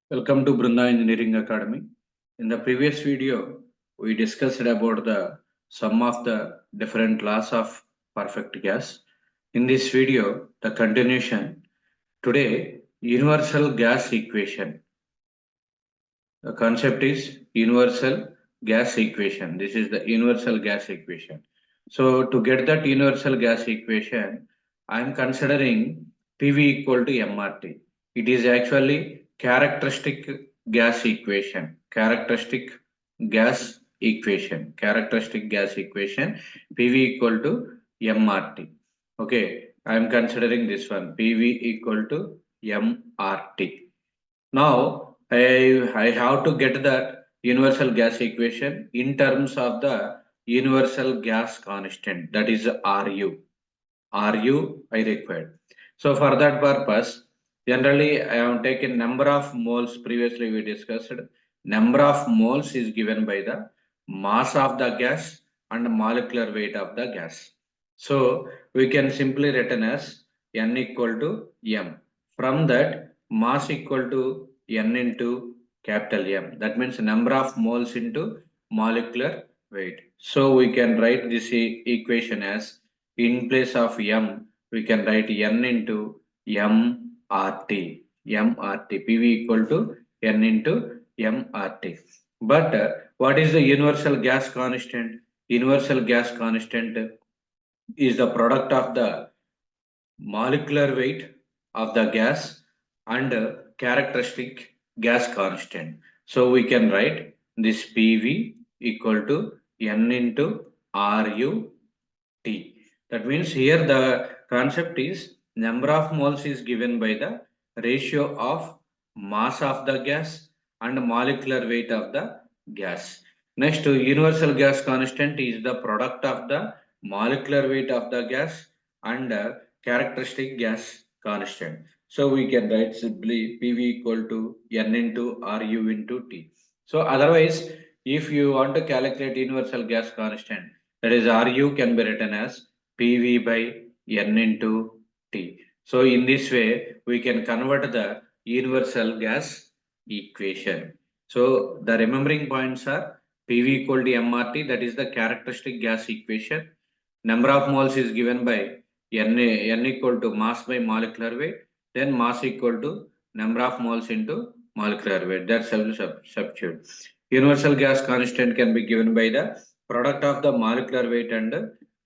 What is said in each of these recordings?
Welcome to Brunda Engineering Academy. In the previous video, we discussed about the sum of the different laws of perfect gas. In this video, the continuation. Today, universal gas equation. The concept is universal gas equation. This is the universal gas equation. So to get that universal gas equation, I am considering PV equal to MRT. It is actually characteristic gas equation. Characteristic gas equation. Characteristic gas equation. PV equal to MRT. Okay, I am considering this one. PV equal to MRT. Now, I have to get the universal gas equation in terms of the universal gas constant, that is RU. RU I required. So for that purpose, generally I have taken number of moles. Previously we discussed number of moles is given by the mass of the gas and molecular weight of the gas. So we can simply written as N equal to M. From that, mass equal to N into capital M. That means number of moles into molecular weight. So we can write this equation as, in place of M, we can write N into MRT. MRT. PV equal to N into MRT. But what is the universal gas constant? Universal gas constant is the product of the molecular weight of the gas and characteristic gas constant. So we can write this PV equal to N into RU T. That means here the concept is number of moles is given by the ratio of mass of the gas and molecular weight of the gas. Next, universal gas constant is the product of the molecular weight of the gas and characteristic gas constant. So we can write simply PV equal to N into RU into T. So otherwise, if you want to calculate universal gas constant, that is RU can be written as PV by N into T. So in this way, we can convert the universal gas equation. So the remembering points are PV equal to MRT, that is the characteristic gas equation. Number of moles is given by N equal to mass by molecular weight, then mass equal to number of moles into molecular weight. That's substitute. Universal gas constant can be given by the product of the molecular weight and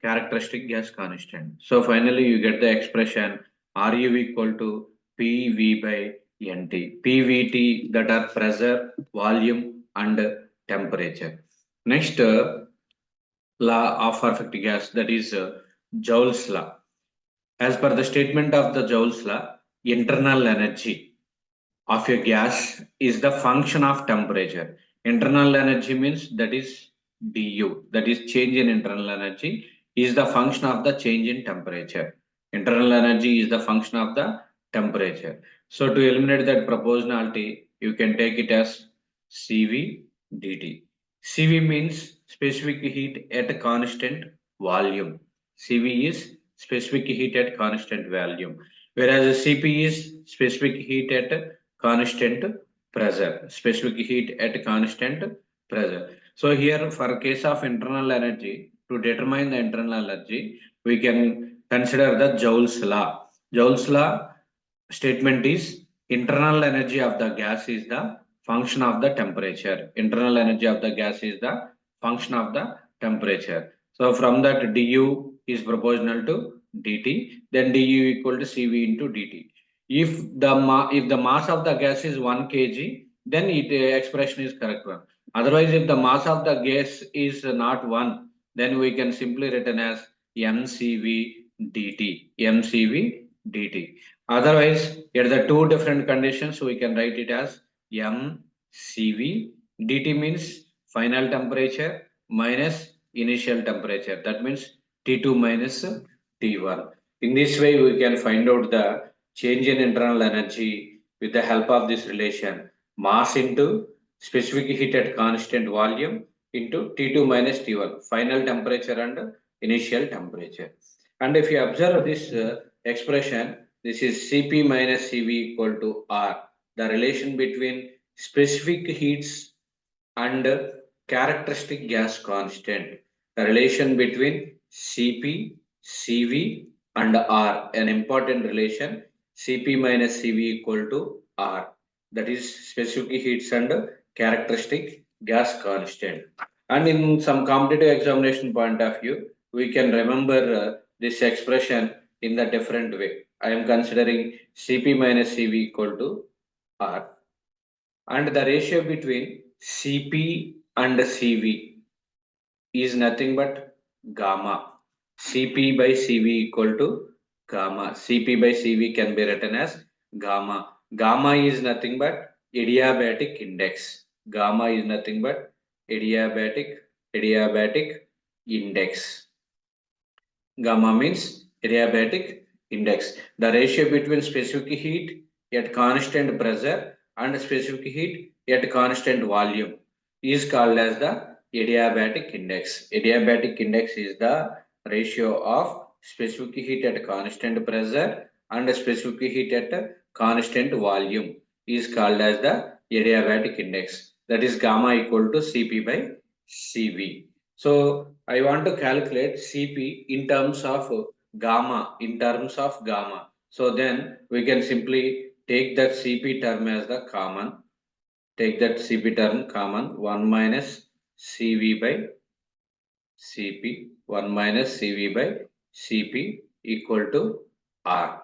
characteristic gas constant. So finally you get the expression RU equal to PV by NT. PVT, that are pressure, volume and temperature. Next law of perfect gas, that is Joules law. As per the statement of the Joules law, internal energy of a gas is the function of temperature. Internal energy means that is du, that is change in internal energy, is the function of the change in temperature. Internal energy is the function of the temperature. So to eliminate that proportionality, you can take it as CV dt. CV means specific heat at a constant volume. CV is specific heat at constant volume, whereas CP is specific heat at constant pressure. Specific heat at constant pressure. So here for case of internal energy, to determine the internal energy, we can consider the Joules law. Joules law statement is internal energy of the gas is the function of the temperature. Internal energy of the gas is the function of the temperature. So from that du is proportional to dt, then du equal to cv into dt. If the mass of the gas is 1 kg, then it expression is correct one. Otherwise, if the mass of the gas is not 1, then we can simply written as mcv dt. mcv dt. Otherwise, at the two different conditions, we can write it as mcv dt means final temperature minus initial temperature. That means T2 minus T1. In this way, we can find out the change in internal energy with the help of this relation, mass into specific heat at constant volume into T2 minus T1, final temperature and initial temperature. And if you observe this expression, this is Cp minus Cv equal to R. the relation between specific heats and characteristic gas constant. The relation between Cp, Cv and R, an important relation, Cp minus Cv equal to R. That is specific heats and characteristic gas constant. And in some competitive examination point of view, we can remember this expression in the different way. I am considering Cp minus Cv equal to R, and the ratio between Cp and Cv is nothing but gamma. Cp by Cv equal to gamma. Cp by Cv can be written as gamma. Gamma is nothing but adiabatic index. Gamma is nothing but adiabatic index. Gamma means adiabatic index. The ratio between specific heat at constant pressure and specific heat at constant volume is called as the adiabatic index. Adiabatic index is the ratio of specific heat at constant pressure and specific heat at constant volume is called as the adiabatic index. That is gamma equal to Cp by Cv. So I want to calculate Cp in terms of gamma, So then we can simply take that Cp term as the common. Take that Cp term common, 1 minus Cv by Cp, 1 minus Cv by Cp equal to R.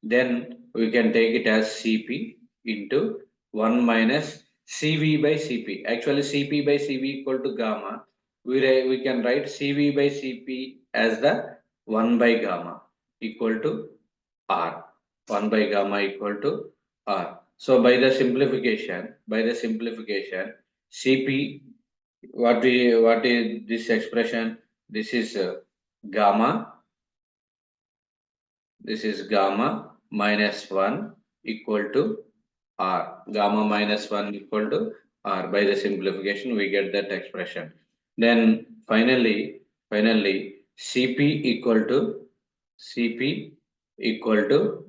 Then we can take it as Cp into 1 minus Cv by Cp. Actually, Cp by Cv equal to gamma. We can write Cv by Cp as the 1 by gamma equal to R. 1 by gamma equal to R. So by the simplification, Cp, what is this expression? This is gamma. This is gamma minus 1 equal to R. Gamma minus 1 equal to R. By the simplification, we get that expression. Then finally, Cp equal to,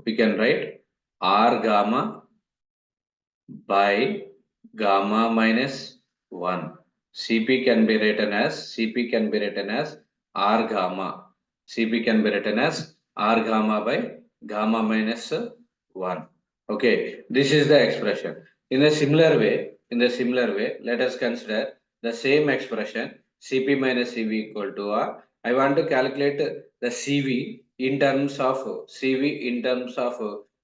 we can write R gamma by gamma minus 1. Cp can be written as R gamma. Cp can be written as R gamma by gamma minus 1. Okay, this is the expression. In a similar way, let us consider the same expression Cp minus Cv equal to R. I want to calculate the Cv in terms of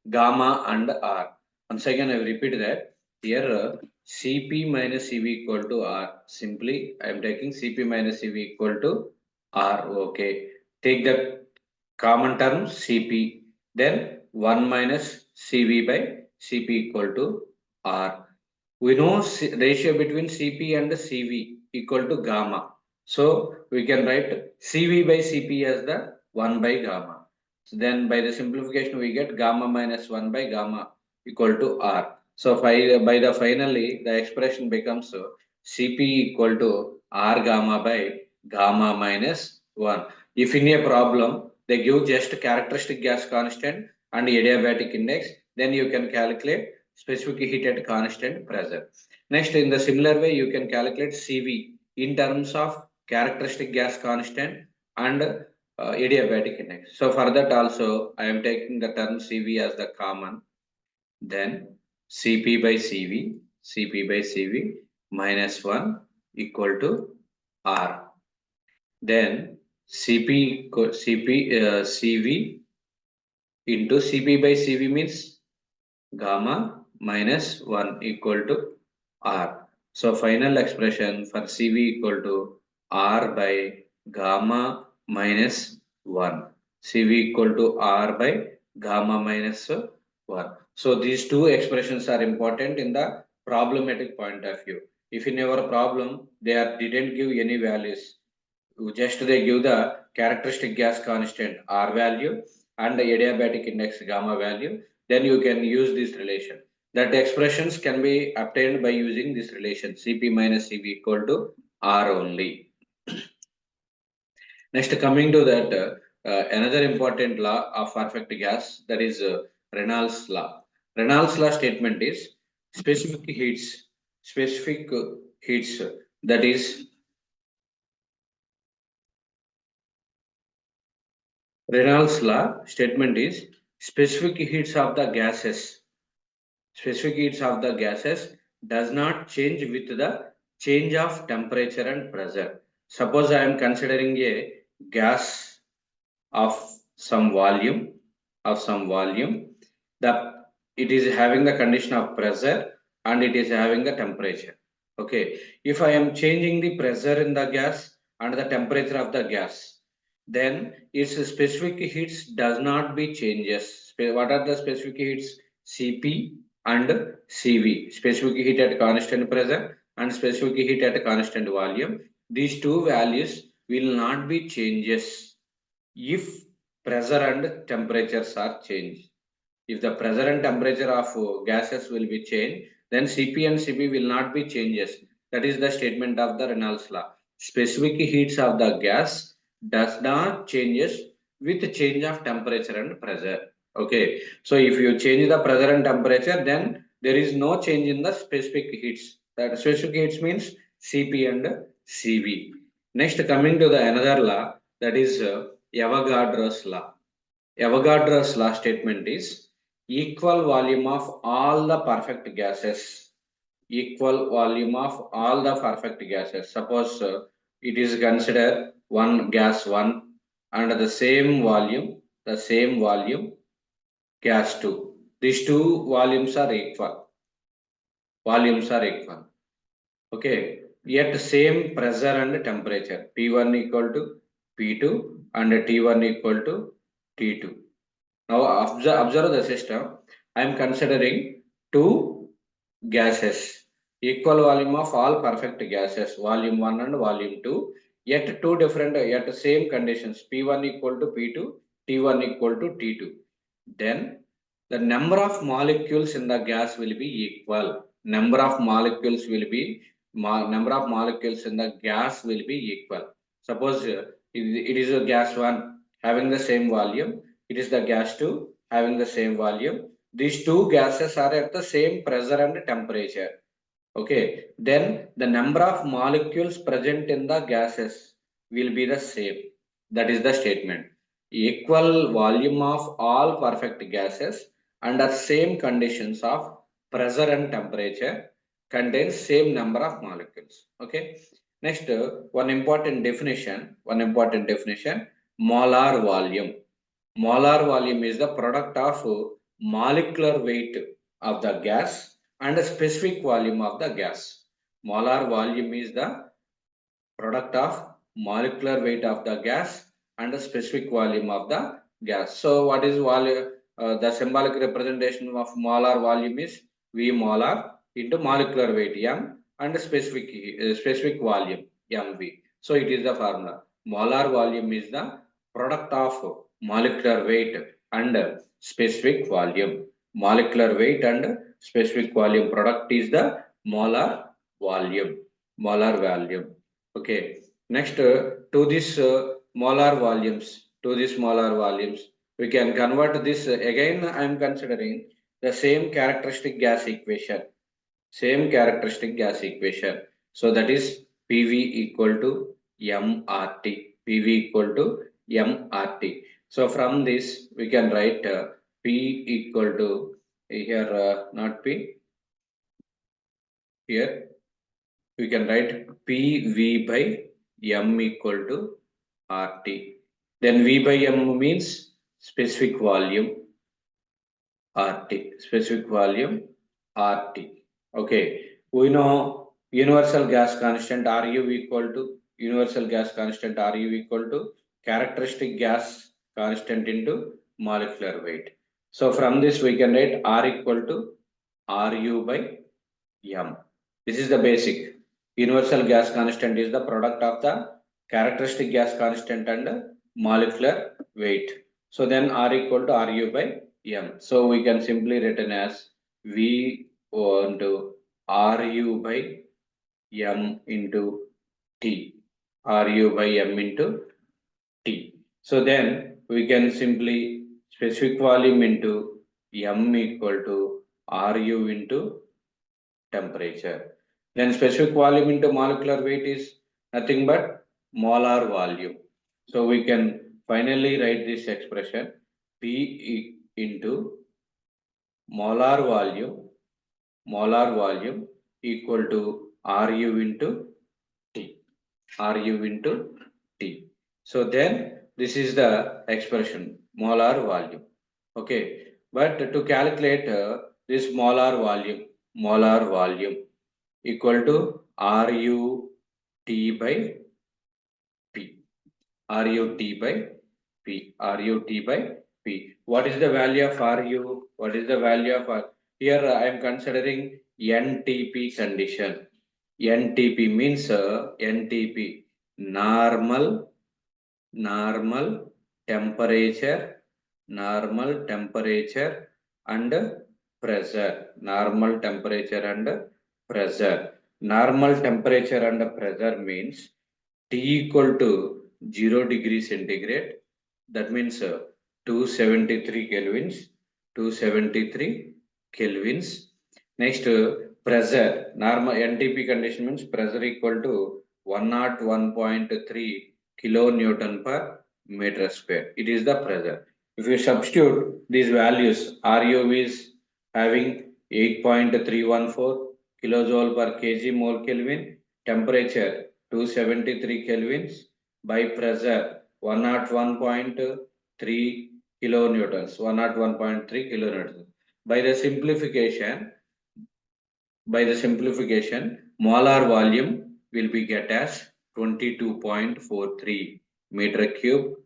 gamma and R. Once again, I will repeat that here Cp minus Cv equal to R. Simply, I am taking Cp minus Cv equal to R. Okay, take the common term Cp, then 1 minus Cv by Cp equal to R. We know ratio between Cp and Cv equal to gamma. So we can write Cv by Cp as the 1 by gamma. So then by the simplification we get gamma minus 1 by gamma equal to R. So by the finally the expression becomes Cp equal to R gamma by gamma minus 1. If in a problem they give just characteristic gas constant and adiabatic index, then you can calculate specific heat at constant pressure. Next, in the similar way, you can calculate Cv in terms of characteristic gas constant and adiabatic index. So for that also, I am taking the term Cv as the common. Then Cp by Cv minus 1 equal to R. Then Cv into Cp by Cv means gamma minus 1 equal to R. So final expression for Cv equal to R by gamma minus 1. Cv equal to R by gamma minus 1. So these two expressions are important in the problematic point of view. If in our problem didn't give any values, just they give the characteristic gas constant R value and the adiabatic index gamma value, then you can use this relation. That expressions can be obtained by using this relation Cp minus Cv equal to R only. Next, coming to that, another important law of perfect gas, that is Reynolds law. Reynolds law statement is specific heats, that is Reynolds law statement is specific heats of the gases. Specific heats of the gases does not change with the change of temperature and pressure. Suppose I am considering a gas of some volume, the it is having the condition of pressure and it is having the temperature. Okay, if I am changing the pressure in the gas and the temperature of the gas, then its specific heats does not be changes. What are the specific heats? Cp and Cv, specific heat at constant pressure and specific heat at constant volume. These two values will not be changes if pressure and temperatures are changed. If the pressure and temperature of gases will be changed, then Cp and Cv will not be changes. That is the statement of the Reynolds law. Specific heats of the gas does not changes with change of temperature and pressure. Okay, so if you change the pressure and temperature, then there is no change in the specific heats. That specific heats means Cp and Cv. Next, coming to the another law, that is Avogadro's law. Avogadro's law statement is equal volume of all the perfect gases. Equal volume of all the perfect gases. Suppose it is considered one gas 1 and the same volume gas 2. These two volumes are equal. Okay, yet same pressure and temperature. P1 equal to P2 and T1 equal to T2. Now observe the system. I am considering two gases, equal volume of all perfect gases, volume 1 and volume 2, yet two different, yet same conditions, P1 equal to P2, T1 equal to T2. Then the number of molecules in the gas will be equal. Number of molecules in the gas will be equal. Suppose it is a gas 1 having the same volume, it is the gas 2 having the same volume. These two gases are at the same pressure and temperature. Okay, then the number of molecules present in the gases will be the same. That is the statement. Equal volume of all perfect gases under same conditions of pressure and temperature contains same number of molecules. Okay. Next, one important definition, molar volume. Molar volume is the product of molecular weight of the gas and a specific volume of the gas. Molar volume is the product of molecular weight of the gas and the specific volume of the gas. So what is volume? The symbolic representation of molar volume is V molar into molecular weight M and specific volume MV. So it is the formula. Molar volume is the product of molecular weight and specific volume. Molecular weight and specific volume product is the molar volume. Okay. Next, to this molar volumes, we can convert this again. I am considering the same characteristic gas equation. So that is PV equal to MRT. So from this we can write P equal to here not P here. We can write PV by M equal to RT. Then V by M means specific volume RT. Okay. We know universal gas constant RU equal to characteristic gas constant into molecular weight. So from this we can write R equal to RU by M. This is the basic. Universal gas constant is the product of the characteristic gas constant and molecular weight. So then R equal to RU by M. So we can simply written as V into RU by M into T. RU by M into T. So then we can simply specific volume into M equal to Ru into temperature. Then specific volume into molecular weight is nothing but molar volume. So we can finally write this expression P into molar volume equal to Ru into T. Ru into T. So then this is the expression molar volume. Okay, but to calculate this molar volume equal to RU T by P. RU T by P. RU T by P. What is the value of RU? What is the value of R? Here I am considering NTP condition. NTP means NTP normal temperature and pressure. Normal temperature and pressure. Normal temperature and pressure means T equal to 0 degree centigrade. That means 273 kelvins. 273 kelvins. Next, pressure. Normal NTP condition means pressure equal to 101.3 kilonewton per meter square. It is the pressure. If you substitute these values, RU is having 8.314 kilojoule per kg mole Kelvin, temperature 273 kelvins by pressure 101.3 kilonewtons. 101.3 kilonewtons. By the simplification, molar volume will be get as 22.43 meter cube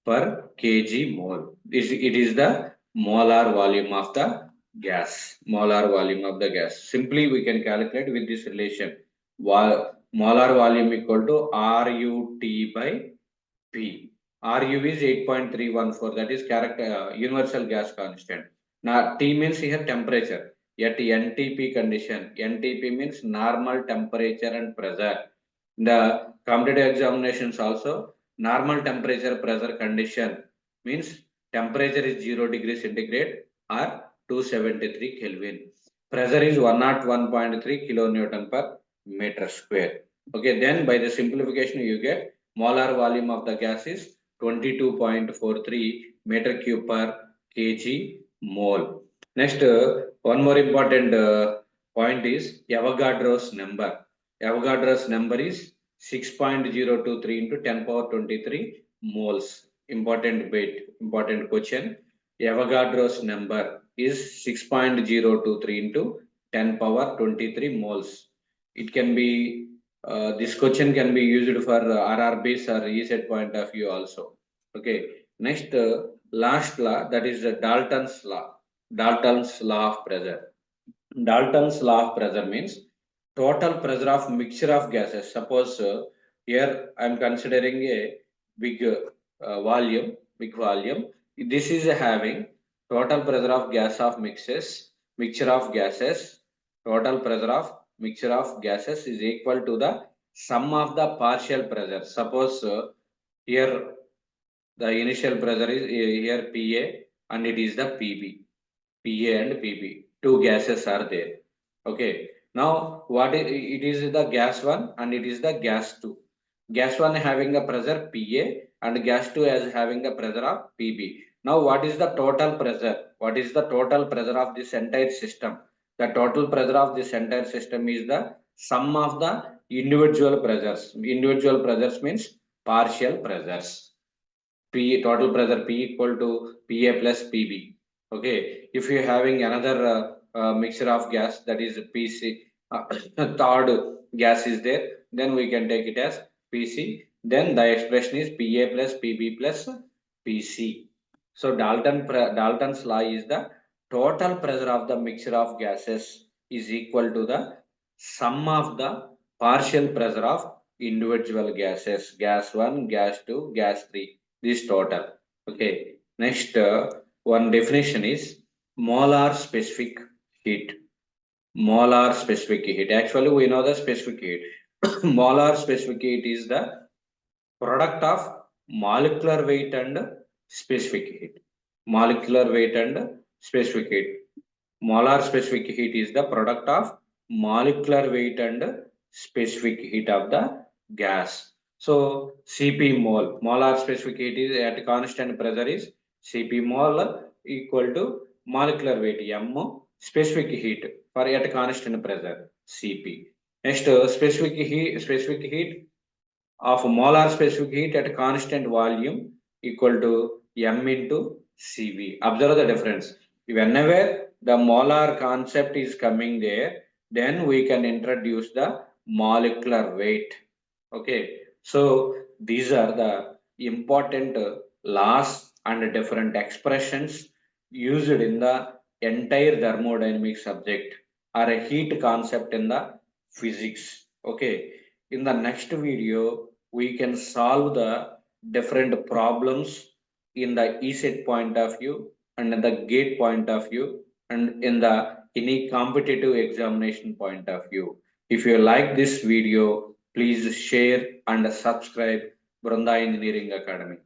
per kg mole. It is the molar volume of the gas. Molar volume of the gas. Simply we can calculate with this relation. Molar volume equal to RUT by P. Ru is 8.314. That is universal gas constant. Now T means here temperature. Yet NTP condition. NTP means normal temperature and pressure. The competitive examinations also normal temperature pressure condition means temperature is 0 degree centigrade or 273 Kelvin. Pressure is 101.3 kilonewton per meter square. Okay, then by the simplification you get molar volume of the gas is 22.43 meter cube per kg mole. Next, one more important point is Avogadro's number. Avogadro's number is 6.023 into 10 power 23 moles. Important question. Avogadro's number is 6.023 into 10 power 23 moles. It can be, this question can be used for RRBs or ECET point of view also. Okay. Next, last law, that is the Dalton's law. Dalton's law of pressure. Dalton's law of pressure means total pressure of mixture of gases. Suppose here I am considering a big volume. This is having total pressure of mixture of gases. Total pressure of mixture of gases is equal to the sum of the partial pressure. Suppose here the initial pressure is here PA and it is the PB. PA and PB. Two gases are there. Okay. Now what it is the gas 1 and it is the gas 2. Gas 1 having a pressure PA and gas 2 is having a pressure of PB. Now what is the total pressure? What is the total pressure of this entire system? The total pressure of this entire system is the sum of the individual pressures. Individual pressures means partial pressures. P total pressure P equal to PA plus PB. Okay, if you are having another mixture of gas, that is PC, third gas is there, then we can take it as PC. Then the expression is PA plus PB plus PC. So Dalton's law is the total pressure of the mixture of gases is equal to the sum of the partial pressure of individual gases. Gas 1, gas 2, gas 3. This total. Okay. Next, one definition is molar specific heat. Molar specific heat. Actually, we know the specific heat. Molar specific heat is the product of molecular weight and specific heat. Molecular weight and specific heat. Molar specific heat is the product of molecular weight and specific heat of the gas. So Cp mole, molar specific heat is at constant pressure is Cp mole equal to molecular weight M, specific heat for at constant pressure Cp. Next, specific heat of molar specific heat at constant volume equal to M into Cv. Observe the difference. Whenever the molar concept is coming there, then we can introduce the molecular weight. Okay, so these are the important laws and different expressions used in the entire thermodynamic subject or a heat concept in the physics. Okay, in the next video we can solve the different problems in the ECET point of view and in the gate point of view and in the any competitive examination point of view. If you like this video, please share and subscribe Brunda Engineering Academy.